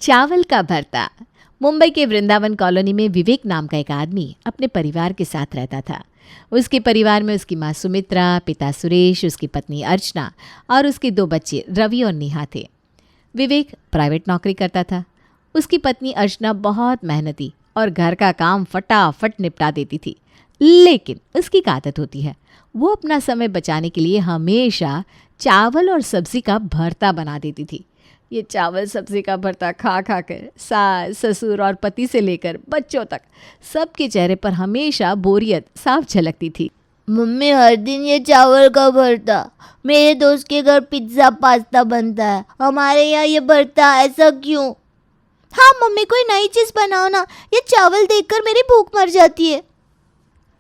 चावल का भरता। मुंबई के वृंदावन कॉलोनी में विवेक नाम का एक आदमी अपने परिवार के साथ रहता था। उसके परिवार में उसकी माँ सुमित्रा, पिता सुरेश, उसकी पत्नी अर्चना और उसके 2 बच्चे रवि और नेहा थे। विवेक प्राइवेट नौकरी करता था। उसकी पत्नी अर्चना बहुत मेहनती और घर का काम फटाफट निपटा देती थी। लेकिन उसकी एक आदत होती है, वो अपना समय बचाने के लिए हमेशा चावल और सब्जी का भरता बना देती थी। ये चावल सब्जी का भरता खा खा कर सास, ससुर और पति से लेकर बच्चों तक सबके चेहरे पर हमेशा बोरियत साफ झलकती थी। मम्मी, हर दिन ये चावल का भरता। मेरे दोस्त के घर पिज्ज़ा पास्ता बनता है, हमारे यहाँ ये भरता, ऐसा क्यों? हाँ मम्मी, कोई नई चीज़ बनाओ ना, ये चावल देखकर मेरी भूख मर जाती है।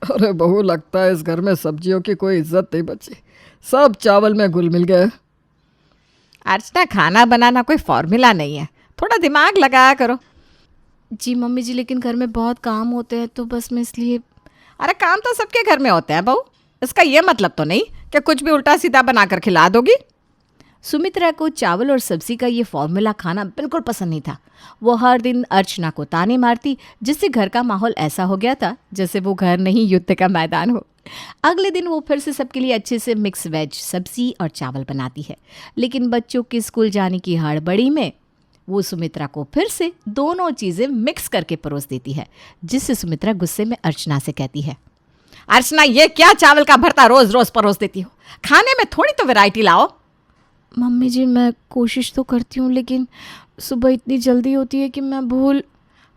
अरे बहू, लगता है इस घर में सब्जियों की कोई इज्जत नहीं बची, सब चावल में घुल मिल गए। अर्चना, खाना बनाना कोई फॉर्मूला नहीं है, थोड़ा दिमाग लगाया करो। जी मम्मी जी, लेकिन घर में बहुत काम होते हैं तो बस मैं इसलिए। अरे काम तो सबके घर में होते हैं बहू, इसका ये मतलब तो नहीं कि कुछ भी उल्टा सीधा बनाकर खिला दोगी। सुमित्रा को चावल और सब्जी का ये फॉर्मूला खाना बिल्कुल पसंद नहीं था। वो हर दिन अर्चना को ताने मारती, जिससे घर का माहौल ऐसा हो गया था जैसे वो घर नहीं युद्ध का मैदान हो। अगले दिन वो फिर से सबके लिए अच्छे से मिक्स वेज सब्जी और चावल बनाती है, लेकिन बच्चों के स्कूल जाने की हड़बड़ी में वो सुमित्रा को फिर से दोनों चीज़ें मिक्स करके परोस देती है, जिससे सुमित्रा गुस्से में अर्चना से कहती है, अर्चना, ये क्या चावल का भरता रोज रोज परोस देती हो? खाने में थोड़ी तो वैरायटी लाओ। मम्मी जी, मैं कोशिश तो करती हूँ, लेकिन सुबह इतनी जल्दी होती है कि मैं भूल।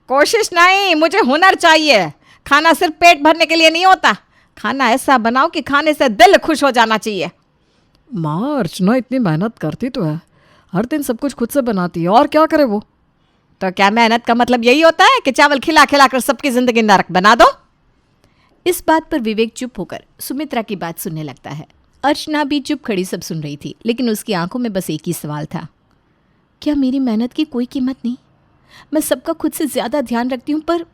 कोशिश नहीं, मुझे हुनर चाहिए। खाना सिर्फ पेट भरने के लिए नहीं होता, खाना ऐसा बनाओ कि खाने से दिल खुश हो जाना चाहिए। माँ, अर्चना इतनी मेहनत करती तो है, हर दिन सब कुछ खुद से बनाती है, और क्या करे वो? तो क्या मेहनत का मतलब यही होता है कि चावल खिला खिला कर सबकी जिंदगी नरक बना दो? इस बात पर विवेक चुप होकर सुमित्रा की बात सुनने लगता है। अर्चना भी चुप खड़ी सब सुन रही थी, लेकिन उसकी आंखों में बस एक ही सवाल था, क्या मेरी मेहनत की कोई कीमत नहीं? मैं सबका खुद से ज़्यादा ध्यान रखती हूँ, पर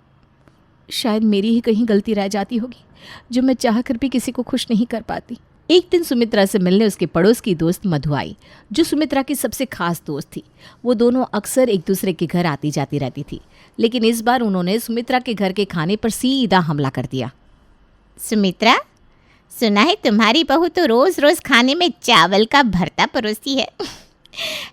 शायद मेरी ही कहीं गलती रह जाती होगी, जो मैं चाह कर भी किसी को खुश नहीं कर पाती। एक दिन सुमित्रा से मिलने उसके पड़ोस की दोस्त मधु आई, जो सुमित्रा की सबसे खास दोस्त थी। वो दोनों अक्सर एक दूसरे के घर आती जाती रहती थी, लेकिन इस बार उन्होंने सुमित्रा के घर के खाने पर सीधा हमला कर दिया। सुमित्रा, सुना है तुम्हारी बहू तो रोज़ रोज़ खाने में चावल का भरता परोसती है।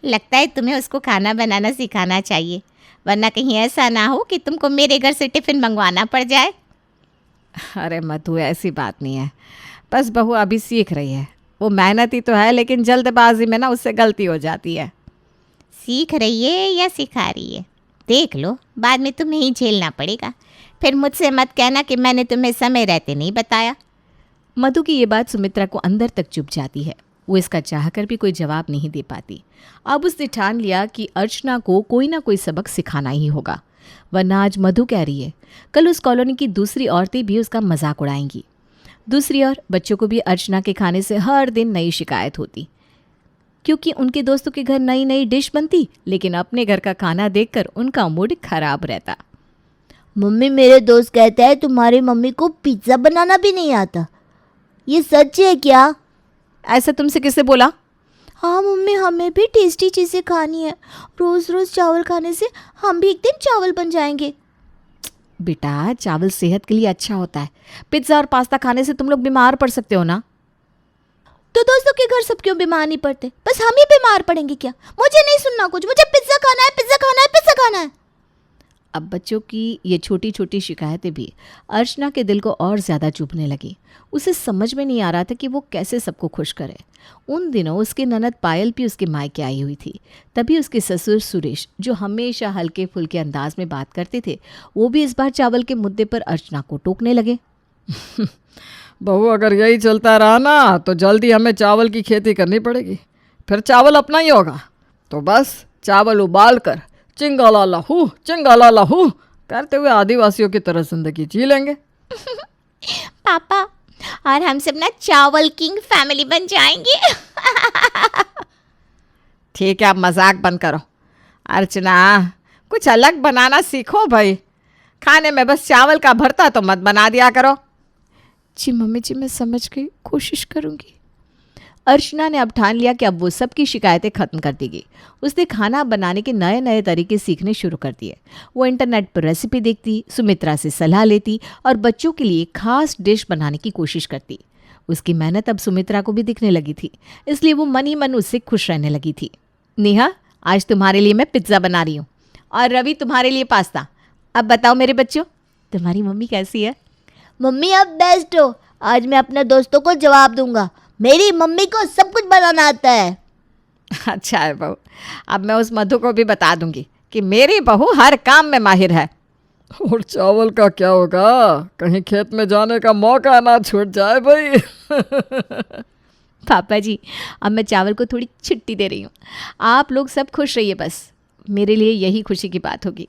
लगता है तुम्हें उसको खाना बनाना सिखाना चाहिए, वरना कहीं ऐसा ना हो कि तुमको मेरे घर से टिफ़िन मंगवाना पड़ जाए। अरे मधु, ऐसी बात नहीं है, बस बहू अभी सीख रही है। वो मेहनती तो है, लेकिन जल्दबाजी में ना उससे गलती हो जाती है। सीख रही है या सिखा रही है, देख लो, बाद में तुम्हें ही झेलना पड़ेगा। फिर मुझसे मत कहना कि मैंने तुम्हें समय रहते नहीं बताया। मधु की ये बात सुमित्रा को अंदर तक चुभ जाती है। वो इसका चाहकर भी कोई जवाब नहीं दे पाती। अब उसने ठान लिया कि अर्चना को कोई ना कोई सबक सिखाना ही होगा, वरना आज मधु कह रही है, कल उस कॉलोनी की दूसरी औरतें भी उसका मजाक उड़ाएंगी। दूसरी ओर बच्चों को भी अर्चना के खाने से हर दिन नई शिकायत होती, क्योंकि उनके दोस्तों के घर नई नई डिश बनती, लेकिन अपने घर का खाना देखकर उनका मूड खराब रहता। मम्मी, मेरे दोस्त कहता है तुम्हारी मम्मी को पिज्ज़ा बनाना भी नहीं आता, ये सच है क्या? ऐसा तुमसे किसने बोला? हाँ मम्मी, हमें भी टेस्टी चीज़ें खानी है, रोज़ रोज़ चावल खाने से हम भी एक दिन चावल बन जाएंगे। बेटा, चावल सेहत के लिए अच्छा होता है, पिज्ज़ा और पास्ता खाने से तुम लोग बीमार पड़ सकते हो ना। तो दोस्तों के घर सब क्यों बीमार नहीं पड़ते, बस हम ही बीमार पड़ेंगे क्या? मुझे नहीं सुनना कुछ, मुझे पिज्ज़ा खाना है, पिज्ज़ा खाना है, पिज्ज़ा खाना है। अब बच्चों की ये छोटी छोटी शिकायतें भी अर्चना के दिल को और ज़्यादा चुभने लगी। उसे समझ में नहीं आ रहा था कि वो कैसे सबको खुश करे। उन दिनों उसकी ननद पायल भी उसके मायके आई हुई थी। तभी उसके ससुर सुरेश, जो हमेशा हल्के फुल्के अंदाज में बात करते थे, वो भी इस बार चावल के मुद्दे पर अर्चना को टोकने लगे। बहू, अगर यही चलता रहा ना तो जल्दी हमें चावल की खेती करनी पड़ेगी, फिर चावल अपना ही होगा। तो बस चावल उबाल कर चिंगाला लहू करते हुए आदिवासियों की तरह जिंदगी जी लेंगे। पापा, और हम सब ना चावल किंग फैमिली बन जाएंगे। ठीक है, अब मजाक बंद करो। अर्चना, कुछ अलग बनाना सीखो भाई, खाने में बस चावल का भरता तो मत बना दिया करो। जी मम्मी जी, मैं समझ गई, कोशिश करूँगी। अर्चना ने अब ठान लिया कि अब वो सबकी शिकायतें खत्म कर देगी। उसने खाना बनाने के नए नए तरीके सीखने शुरू कर दिए। वो इंटरनेट पर रेसिपी देखती, सुमित्रा से सलाह लेती और बच्चों के लिए खास डिश बनाने की कोशिश करती। उसकी मेहनत अब सुमित्रा को भी दिखने लगी थी, इसलिए वो मन ही मन उससे खुश रहने लगी थी। नेहा, आज तुम्हारे लिए मैं पिज्ज़ा बना रही हूँ और रवि तुम्हारे लिए पास्ता। अब बताओ मेरे बच्चों, तुम्हारी मम्मी कैसी है? मम्मी आप बेस्ट हो। आज मैं अपने दोस्तों को जवाब दूंगा। मेरी मम्मी को सब कुछ बनाना आता है। अच्छा है बहू, अब मैं उस मधु को भी बता दूंगी कि मेरी बहू हर काम में माहिर है। और चावल का क्या होगा? कहीं खेत में जाने का मौका ना छूट जाए भाई। पापा जी, अब मैं चावल को थोड़ी छुट्टी दे रही हूँ। आप लोग सब खुश रहिए, बस मेरे लिए यही खुशी की बात होगी।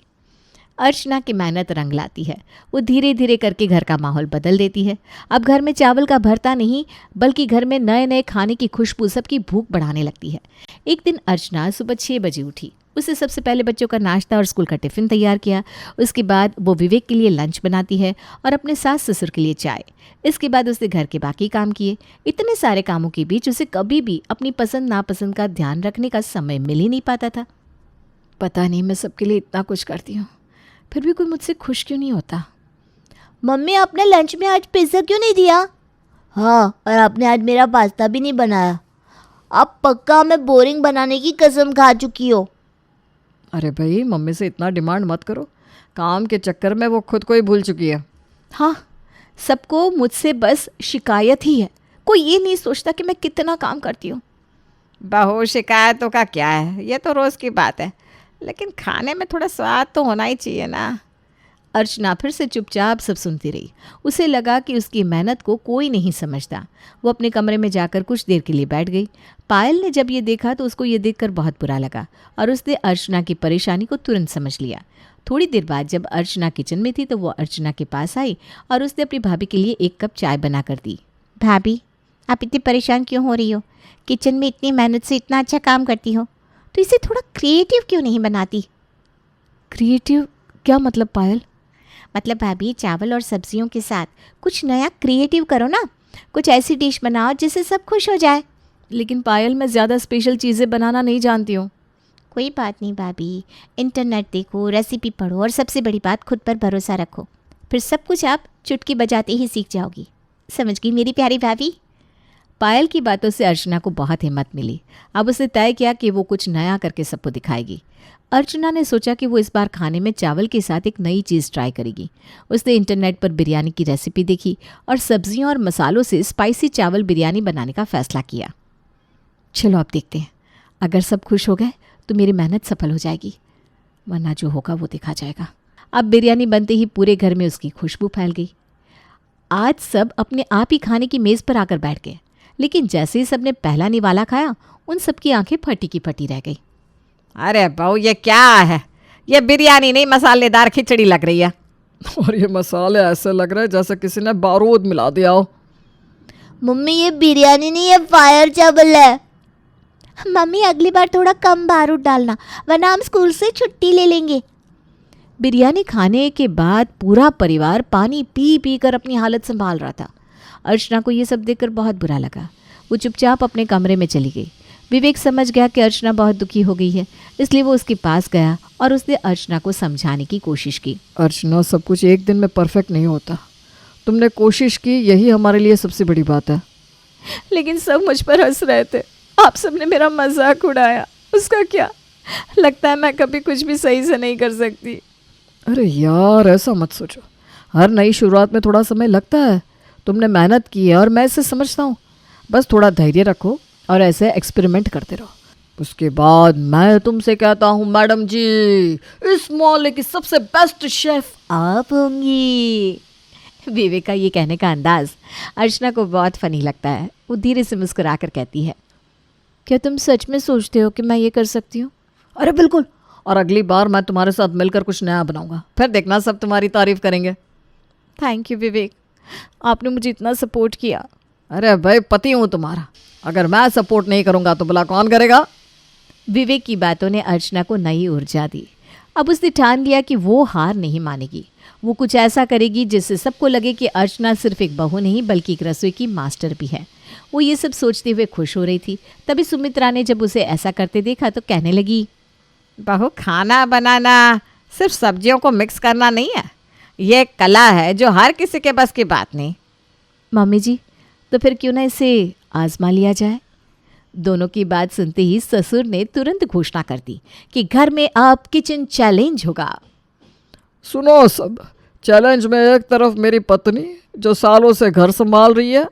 अर्चना की मेहनत रंग लाती है। वो धीरे धीरे करके घर का माहौल बदल देती है। अब घर में चावल का भरता नहीं, बल्कि घर में नए नए खाने की खुशबू सबकी भूख बढ़ाने लगती है। एक दिन अर्चना सुबह 6 बजे उठी। उसने सबसे पहले बच्चों का नाश्ता और स्कूल का टिफ़िन तैयार किया। उसके बाद वो विवेक के लिए लंच बनाती है और अपने सास ससुर के लिए चाय। इसके बाद उसने घर के बाकी काम किए। इतने सारे कामों के बीच उसे कभी भी अपनी पसंद नापसंद का ध्यान रखने का समय मिल ही नहीं पाता था। पता नहीं मैं सबके लिए इतना कुछ करती हूँ, फिर भी कोई मुझसे खुश क्यों नहीं होता। मम्मी आपने लंच में आज पिज्ज़ा क्यों नहीं दिया? हाँ, और आपने आज मेरा पास्ता भी नहीं बनाया। आप पक्का हमें बोरिंग बनाने की कसम खा चुकी हो। अरे भाई, मम्मी से इतना डिमांड मत करो। काम के चक्कर में वो खुद को ही भूल चुकी है। हाँ, सबको मुझसे बस शिकायत ही है। कोई ये नहीं सोचता कि मैं कितना काम करती हूँ। बहू, शिकायतों का क्या है, ये तो रोज़ की बात है, लेकिन खाने में थोड़ा स्वाद तो होना ही चाहिए ना। अर्चना फिर से चुपचाप सब सुनती रही। उसे लगा कि उसकी मेहनत को कोई नहीं समझता। वो अपने कमरे में जाकर कुछ देर के लिए बैठ गई। पायल ने जब ये देखा तो उसको ये देखकर बहुत बुरा लगा और उसने अर्चना की परेशानी को तुरंत समझ लिया। थोड़ी देर बाद जब अर्चना किचन में थी तो वो अर्चना के पास आई और उसने अपनी भाभी के लिए 1 कप चाय बना कर दी। भाभी, आप इतनी परेशान क्यों हो रही हो? किचन में इतनी मेहनत से इतना अच्छा काम करती हो, तो इसे थोड़ा क्रिएटिव क्यों नहीं बनाती? क्रिएटिव क्या मतलब पायल? मतलब भाभी, चावल और सब्जियों के साथ कुछ नया क्रिएटिव करो ना। कुछ ऐसी डिश बनाओ जिससे सब खुश हो जाए। लेकिन पायल, मैं ज़्यादा स्पेशल चीज़ें बनाना नहीं जानती हूँ। कोई बात नहीं भाभी, इंटरनेट देखो, रेसिपी पढ़ो और सबसे बड़ी बात, खुद पर भरोसा रखो। फिर सब कुछ आप चुटकी बजाते ही सीख जाओगी। समझ गई मेरी प्यारी भाभी? पायल की बातों से अर्चना को बहुत हिम्मत मिली। अब उसने तय किया कि वो कुछ नया करके सबको दिखाएगी। अर्चना ने सोचा कि वो इस बार खाने में चावल के साथ एक नई चीज़ ट्राई करेगी। उसने इंटरनेट पर बिरयानी की रेसिपी देखी और सब्जियों और मसालों से स्पाइसी चावल बिरयानी बनाने का फैसला किया। चलो अब देखते हैं, अगर सब खुश हो गए तो मेरी मेहनत सफल हो जाएगी, वरना जो होगा वो देखा जाएगा। अब बिरयानी बनते ही पूरे घर में उसकी खुशबू फैल गई। आज सब अपने आप ही खाने की मेज़ पर आकर बैठ गए, लेकिन जैसे ही सबने पहला निवाला खाया, उन सबकी आंखें फटी की फटी रह गई। अरे बहू, ये क्या है? ये बिरयानी नहीं, मसालेदार खिचड़ी लग रही है। और ये मसाले ऐसे लग रहे हैं जैसे किसी ने बारूद मिला दिया हो। मम्मी ये बिरयानी नहीं, ये फायर चावल है। मम्मी, अगली बार थोड़ा कम बारूद डालना, वरना हम स्कूल से छुट्टी ले लेंगे। बिरयानी खाने के बाद पूरा परिवार पानी पी पी कर अपनी हालत संभाल रहा था। अर्चना को ये सब देखकर बहुत बुरा लगा। वो चुपचाप अपने कमरे में चली गई। विवेक समझ गया कि अर्चना बहुत दुखी हो गई है, इसलिए वो उसके पास गया और उसने अर्चना को समझाने की कोशिश की। अर्चना, सब कुछ एक दिन में परफेक्ट नहीं होता। तुमने कोशिश की, यही हमारे लिए सबसे बड़ी बात है। लेकिन सब मुझ पर हंस रहे थे। आप सबने मेरा मजाक उड़ाया, उसका क्या? लगता है मैं कभी कुछ भी सही से नहीं कर सकती। अरे यार, ऐसा मत सोचो। हर नई शुरुआत में थोड़ा समय लगता है। तुमने मेहनत की है और मैं इसे समझता हूँ। बस थोड़ा धैर्य रखो और ऐसे एक्सपेरिमेंट करते रहो। उसके बाद मैं तुमसे कहता हूँ, मैडम जी, इस मोहल्ले की सबसे बेस्ट शेफ आप होंगी। विवेक का ये कहने का अंदाज अर्चना को बहुत फनी लगता है। वो धीरे से मुस्कुरा कर कहती है, क्या तुम सच में सोचते हो कि मैं ये कर सकती हूँ? अरे बिल्कुल, और अगली बार मैं तुम्हारे साथ मिलकर कुछ नया बनाऊंगा, फिर देखना सब तुम्हारी तारीफ करेंगे। थैंक यू विवेक, आपने मुझे इतना सपोर्ट किया। अरे भाई, पति हूँ तुम्हारा, अगर मैं सपोर्ट नहीं करूँगा तो भला कौन करेगा? विवेक की बातों ने अर्चना को नई ऊर्जा दी। अब उसने ठान लिया कि वो हार नहीं मानेगी। वो कुछ ऐसा करेगी जिससे सबको लगे कि अर्चना सिर्फ एक बहू नहीं बल्कि एक रसोई की मास्टर भी है। वो ये सब सोचते हुए खुश हो रही थी। तभी सुमित्रा ने जब उसे ऐसा करते देखा तो कहने लगी, बहू, खाना बनाना सिर्फ सब्जियों को मिक्स करना नहीं है, ये एक कला है जो हर किसी के बस की बात नहीं। मम्मी जी, तो फिर क्यों ना इसे आजमा लिया जाए। दोनों की बात सुनते ही ससुर ने तुरंत घोषणा कर दी कि घर में अब किचन चैलेंज होगा। सुनो सब, चैलेंज में एक तरफ मेरी पत्नी जो सालों से घर संभाल रही है,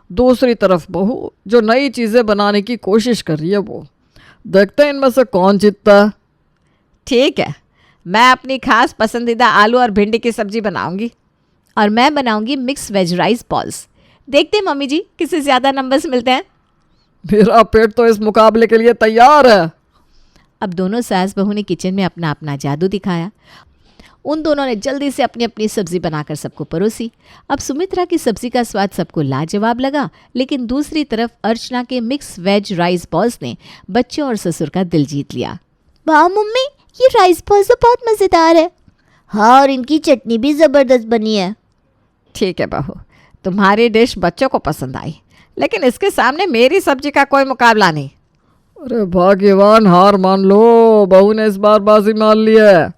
दूसरी तरफ बहू जो नई चीज़ें बनाने की कोशिश कर रही है। वो देखते हैं इनमें से कौन जीतता है। ठीक है, मैं अपनी खास पसंदीदा आलू और भिंडी की सब्जी बनाऊंगी। और मैं बनाऊंगी मिक्स वेज राइस बॉल्स। देखते हैं मम्मी जी किसे ज़्यादा नंबर्स मिलते हैं। मेरा पेट तो इस मुकाबले के लिए तैयार है। अब दोनों सास बहू ने किचन में अपना अपना जादू दिखाया। उन दोनों ने जल्दी से अपनी अपनी सब्जी बनाकर सबको परोसी। अब सुमित्रा की सब्जी का स्वाद सबको लाजवाब लगा, लेकिन दूसरी तरफ अर्चना के मिक्स वेज राइस बॉल्स ने बच्चों और ससुर का दिल जीत लिया। वाह मम्मी, ये राइस बॉल्स तो बहुत मज़ेदार है। हाँ, और इनकी चटनी भी ज़बरदस्त बनी है। ठीक है बहू, तुम्हारी डिश बच्चों को पसंद आई, लेकिन इसके सामने मेरी सब्जी का कोई मुकाबला नहीं। अरे भाग्यवान, हार मान लो, बहू ने इस बार बाजी मान ली है।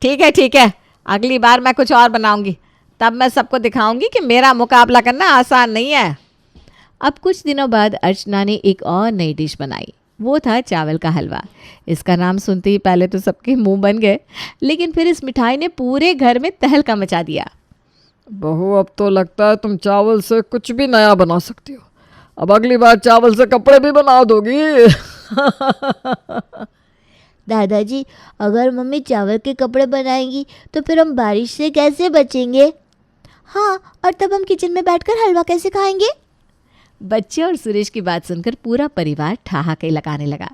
ठीक है, अगली बार मैं कुछ और बनाऊंगी, तब मैं सबको दिखाऊंगी कि मेरा मुकाबला करना आसान नहीं है। अब कुछ दिनों बाद अर्चना ने एक और नई डिश बनाई। वो था चावल का हलवा। इसका नाम सुनते ही पहले तो सबके मुंह बन गए, लेकिन फिर इस मिठाई ने पूरे घर में तहलका मचा दिया। बहू, अब तो लगता है तुम चावल से कुछ भी नया बना सकती हो। अब अगली बार चावल से कपड़े भी बना दोगी। दादाजी, अगर मम्मी चावल के कपड़े बनाएंगी तो फिर हम बारिश से कैसे बचेंगे? हाँ, और तब हम किचन में बैठकर हलवा कैसे खाएंगे? बच्चे और सुरेश की बात सुनकर पूरा परिवार ठहाके लगाने लगा।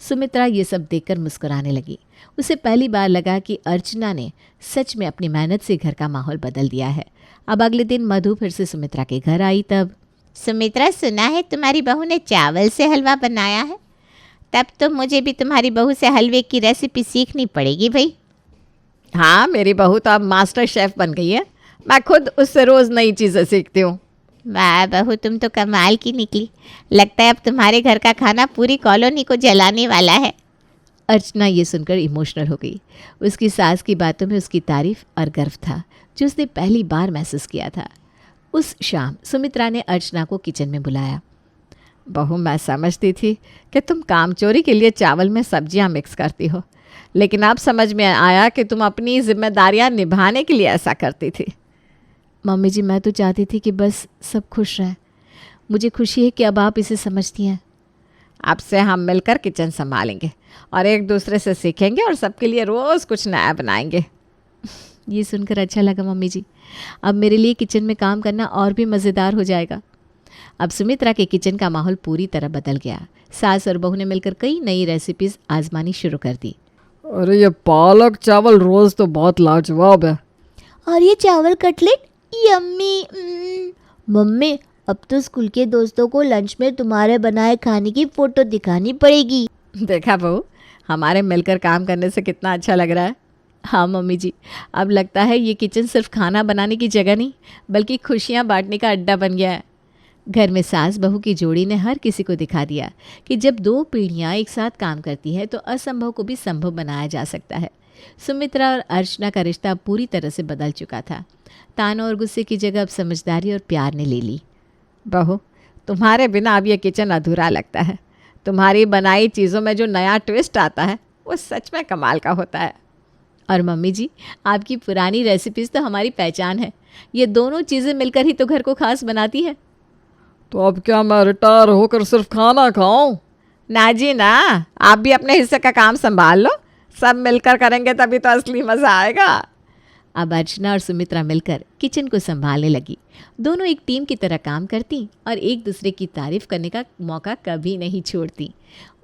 सुमित्रा ये सब देखकर मुस्कुराने लगी। उसे पहली बार लगा कि अर्चना ने सच में अपनी मेहनत से घर का माहौल बदल दिया है। अब अगले दिन मधु फिर से सुमित्रा के घर आई। तब, सुमित्रा, सुना है तुम्हारी बहू ने चावल से हलवा बनाया है? तब तो मुझे भी तुम्हारी बहू से हलवे की रेसिपी सीखनी पड़ेगी भाई। हाँ, मेरी बहू तो अब मास्टर शेफ बन गई है। मैं खुद उससे रोज़ नई चीज़ें सीखती हूँ। वाह बहू, तुम तो कमाल की निकली। लगता है अब तुम्हारे घर का खाना पूरी कॉलोनी को जलाने वाला है। अर्चना ये सुनकर इमोशनल हो गई। उसकी सास की बातों में उसकी तारीफ और गर्व था जो उसने पहली बार महसूस किया था। उस शाम सुमित्रा ने अर्चना को किचन में बुलाया। बहू, मैं समझती थी कि तुम कामचोरी के लिए चावल में सब्जियां मिक्स करती हो, लेकिन अब समझ में आया कि तुम अपनी जिम्मेदारियां निभाने के लिए ऐसा करती थी। मम्मी जी, मैं तो चाहती थी कि बस सब खुश रहें। मुझे खुशी है कि अब आप इसे समझती हैं। अब से हम मिलकर किचन संभालेंगे और एक दूसरे से सीखेंगे और सबके लिए रोज़ कुछ नया बनाएंगे। ये सुनकर अच्छा लगा मम्मी जी। अब मेरे लिए किचन में काम करना और भी मज़ेदार हो जाएगा। अब सुमित्रा के किचन का माहौल पूरी तरह बदल गया। सास और बहू ने मिलकर कई नई रेसिपीज़ आजमानी शुरू कर दी। अरे ये पालक चावल रोज़ तो बहुत लाजवाब है। और ये चावल कटलेट यम्मी। मम्मी, अब तो स्कूल के दोस्तों को लंच में तुम्हारे बनाए खाने की फ़ोटो दिखानी पड़ेगी। देखा बहू, हमारे मिलकर काम करने से कितना अच्छा लग रहा है। हाँ मम्मी जी, अब लगता है ये किचन सिर्फ खाना बनाने की जगह नहीं बल्कि खुशियाँ बांटने का अड्डा बन गया है। घर में सास बहू की जोड़ी ने हर किसी को दिखा दिया कि जब दो पीढ़ियाँ एक साथ काम करती है तो असंभव को भी संभव बनाया जा सकता है। सुमित्रा और अर्चना का रिश्ता पूरी तरह से बदल चुका था। ताना और गुस्से की जगह अब समझदारी और प्यार ने ले ली। बहू, तुम्हारे बिना अब ये किचन अधूरा लगता है। तुम्हारी बनाई चीज़ों में जो नया ट्विस्ट आता है वो सच में कमाल का होता है। और मम्मी जी, आपकी पुरानी रेसिपीज़ तो हमारी पहचान है। ये दोनों चीज़ें मिलकर ही तो घर को खास बनाती है। तो अब क्या मैं रिटायर होकर सिर्फ खाना खाऊं? ना जी ना, आप भी अपने हिस्से का काम संभाल लो। सब मिलकर करेंगे तभी तो असली मज़ा आएगा। अब अर्चना और सुमित्रा मिलकर किचन को संभालने लगी। दोनों एक टीम की तरह काम करती और एक दूसरे की तारीफ करने का मौका कभी नहीं छोड़ती।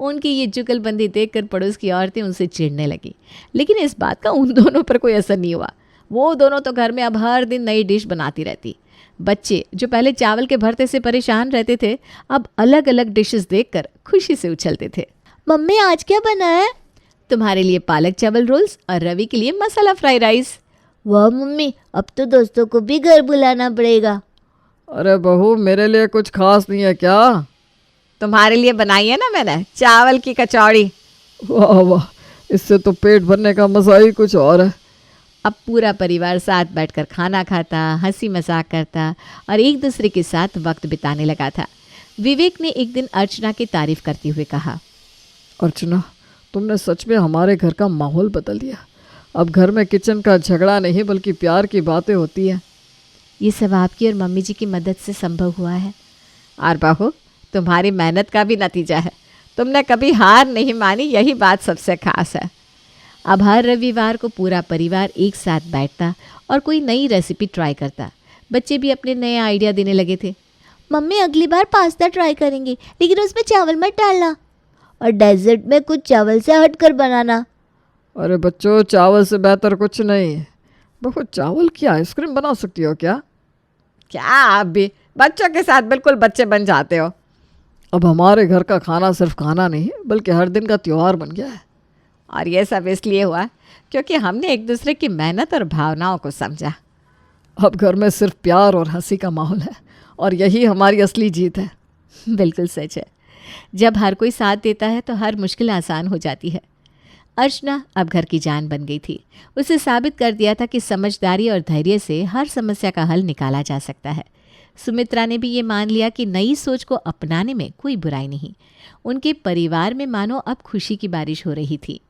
उनकी ये जुगलबंदी देखकर पड़ोस की औरतें उनसे चिढ़ने लगी, लेकिन इस बात का उन दोनों पर कोई असर नहीं हुआ। वो दोनों तो घर में अब हर दिन नई डिश बनाती रहती। बच्चे जो पहले चावल के भरते से परेशान रहते थे, अब अलग अलग डिशेस देखकर खुशी से उछलते थे। मम्मी, आज क्या बना है? तुम्हारे लिए पालक चावल रोल्स और रवि के लिए मसाला फ्राई राइस। वाह मम्मी, अब तो दोस्तों को भी घर बुलाना पड़ेगा। अरे बहू, मेरे लिए कुछ खास नहीं है क्या? तुम्हारे लिए बनाई है ना मैंने चावल की कचौड़ी। वाह वाह, इससे तो पेट भरने का मज़ा ही कुछ और है। अब पूरा परिवार साथ बैठकर खाना खाता, हंसी मजाक करता और एक दूसरे के साथ वक्त बिताने लगा था। विवेक ने एक दिन अर्चना की तारीफ करते हुए कहा, अर्चना, तुमने सच में हमारे घर का माहौल बदल दिया। अब घर में किचन का झगड़ा नहीं बल्कि प्यार की बातें होती हैं। ये सब आपकी और मम्मी जी की मदद से संभव हुआ है। और बहू, तुम्हारी मेहनत का भी नतीजा है। तुमने कभी हार नहीं मानी, यही बात सबसे खास है। अब हर रविवार को पूरा परिवार एक साथ बैठता और कोई नई रेसिपी ट्राई करता। बच्चे भी अपने नए आइडिया देने लगे थे। मम्मी अगली बार पास्ता ट्राई करेंगे, लेकिन उसमें चावल मत डालना, और डेजर्ट में कुछ चावल से हटकर बनाना। अरे बच्चों, चावल से बेहतर कुछ नहीं है। बहू, चावल की आइसक्रीम बना सकती हो क्या? क्या आप भी बच्चों के साथ बिल्कुल बच्चे बन जाते हो। अब हमारे घर का खाना सिर्फ खाना नहीं बल्कि हर दिन का त्योहार बन गया है। और ये सब इसलिए हुआ क्योंकि हमने एक दूसरे की मेहनत और भावनाओं को समझा। अब घर में सिर्फ प्यार और हंसी का माहौल है, और यही हमारी असली जीत है। बिल्कुल सच है। जब हर कोई साथ देता है तो हर मुश्किल आसान हो जाती है। अर्चना अब घर की जान बन गई थी। उसे साबित कर दिया था कि समझदारी और धैर्य से हर समस्या का हल निकाला जा सकता है। सुमित्रा ने भी ये मान लिया कि नई सोच को अपनाने में कोई बुराई नहीं। उनके परिवार में मानो अब खुशी की बारिश हो रही थी।